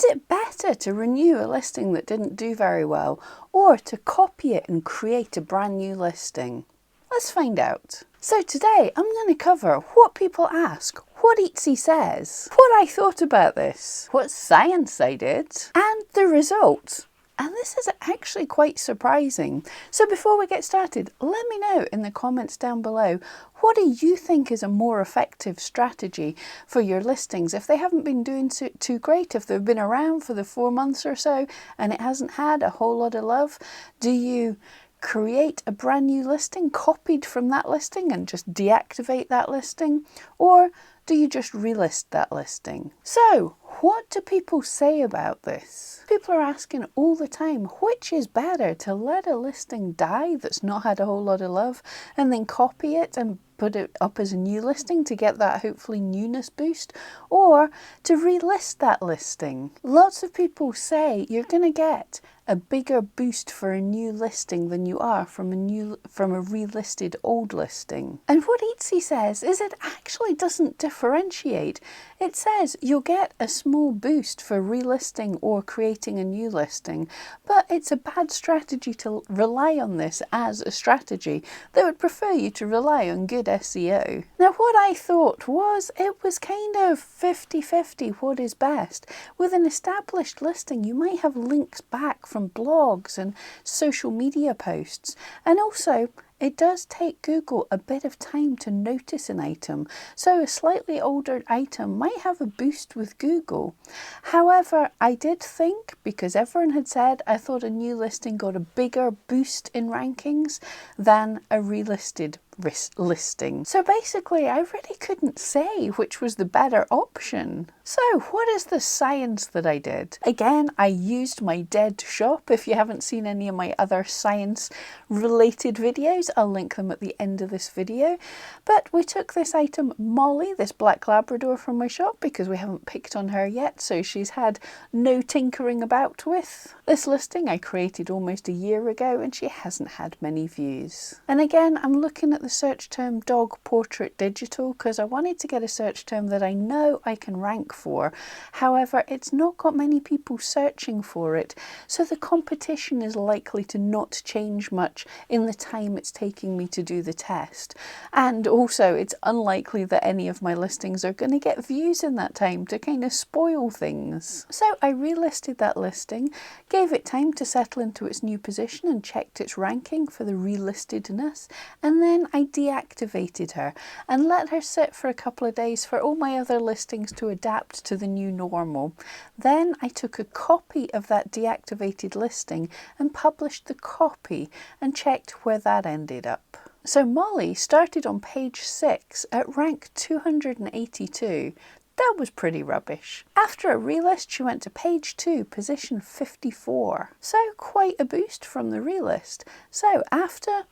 Is it better to renew a listing that didn't do very well, or to copy it and create a brand new listing? Let's find out. So today I'm going to cover what people ask, what Etsy says, what I thought about this, what science I did, and the results. And this is actually quite surprising. So before we get started, let me know in the comments down below, what do you think is a more effective strategy for your listings? If they haven't been doing too great, if they've been around for the 4 months or so and it hasn't had a whole lot of love, do you create a brand new listing copied from that listing and just deactivate that listing? Or do you just relist that listing? So, what do people say about this? People are asking all the time, which is better, to let a listing die that's not had a whole lot of love and then copy it and put it up as a new listing to get that hopefully newness boost, or to relist that listing? Lots of people say you're going to get a bigger boost for a new listing than you are from a relisted old listing. And what Etsy says is it actually doesn't differentiate. It says you'll get a small boost for relisting or creating a new listing, but it's a bad strategy to rely on this as a strategy. They would prefer you to rely on good SEO. Now, what I thought was it was kind of 50-50 what is best. With an established listing, you might have links back from blogs and social media posts, and also it does take Google a bit of time to notice an item, so a slightly older item might have a boost with Google. However, I did think, because everyone had said, I thought a new listing got a bigger boost in rankings than a relisted listing. So basically, I really couldn't say which was the better option. So what is the science that I did? Again, I used my dead shop. If you haven't seen any of my other science related videos, I'll link them at the end of this video. But we took this item, Molly, this black Labrador, from my shop because we haven't picked on her yet, so she's had no tinkering about with. This listing I created almost a year ago and she hasn't had many views. And again, I'm looking at the search term dog portrait digital because I wanted to get a search term that I know I can rank for. However, it's not got many people searching for it, so the competition is likely to not change much in the time it's taking me to do the test. And also, it's unlikely that any of my listings are going to get views in that time to kind of spoil things. So I relisted that listing, gave it time to settle into its new position and checked its ranking for the relistedness, and then I deactivated her and let her sit for a couple of days for all my other listings to adapt to the new normal. Then I took a copy of that deactivated listing and published the copy and checked where that ended up. So Molly started on page 6 at rank 282. That was pretty rubbish. After a relist, she went to page 2, position 54. So quite a boost from the relist. So after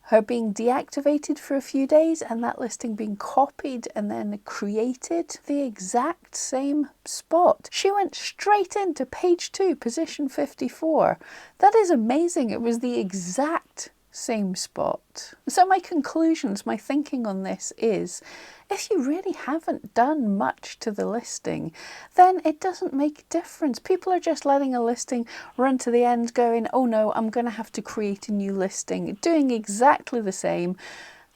her being deactivated for a few days and that listing being copied and then created the exact same spot, she went straight into page 2, position 54. That is amazing. It was the exact same spot. So my conclusions, my thinking on this is, if you really haven't done much to the listing, then it doesn't make a difference. People are just letting a listing run to the end going, oh no, I'm going to have to create a new listing, doing exactly the same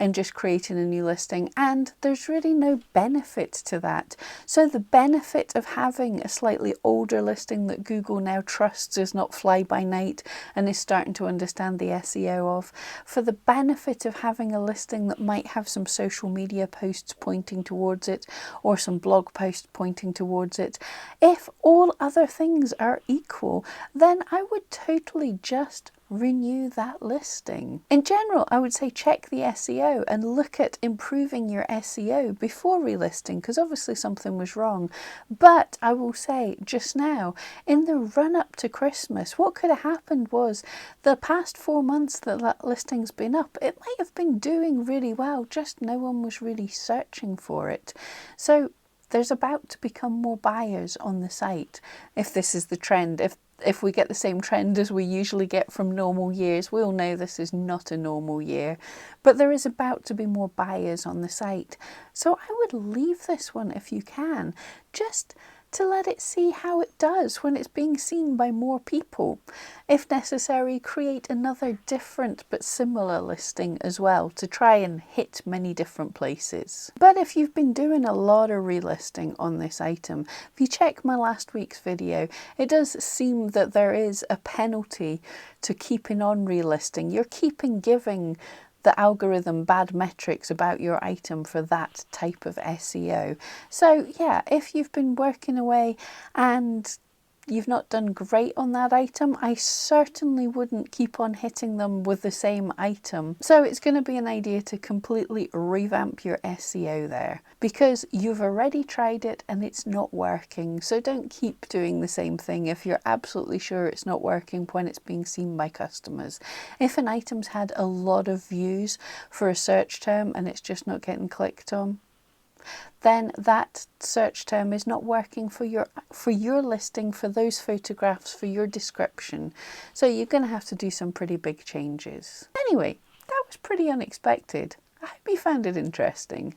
and just creating a new listing, and there's really no benefit to that. So the benefit of having a slightly older listing that Google now trusts is not fly by night and is starting to understand the SEO of, for the benefit of having a listing that might have some social media posts pointing towards it or some blog posts pointing towards it, if all other things are equal, then I would totally just renew that listing. In general, I would say check the SEO and look at improving your SEO before relisting, because obviously something was wrong. But I will say just now, in the run up to Christmas, what could have happened was the past 4 months that that listing's been up, it might have been doing really well, just no one was really searching for it. So there's about to become more buyers on the site, if this is the trend. If we get the same trend as we usually get from normal years, we'll know this is not a normal year. But there is about to be more buyers on the site. So I would leave this one if you can. Just to let it see how it does when it's being seen by more people. If necessary, create another different but similar listing as well to try and hit many different places. But if you've been doing a lot of relisting on this item, if you check my last week's video, it does seem that there is a penalty to keeping on relisting. You're giving the algorithm bad metrics about your item for that type of SEO. So yeah, if you've been working away and you've not done great on that item, I certainly wouldn't keep on hitting them with the same item. So it's going to be an idea to completely revamp your SEO there, because you've already tried it and it's not working. So don't keep doing the same thing if you're absolutely sure it's not working when it's being seen by customers. If an item's had a lot of views for a search term and it's just not getting clicked on, then that search term is not working for your listing, for those photographs, for your description. So you're going to have to do some pretty big changes. Anyway, that was pretty unexpected. I hope you found it interesting.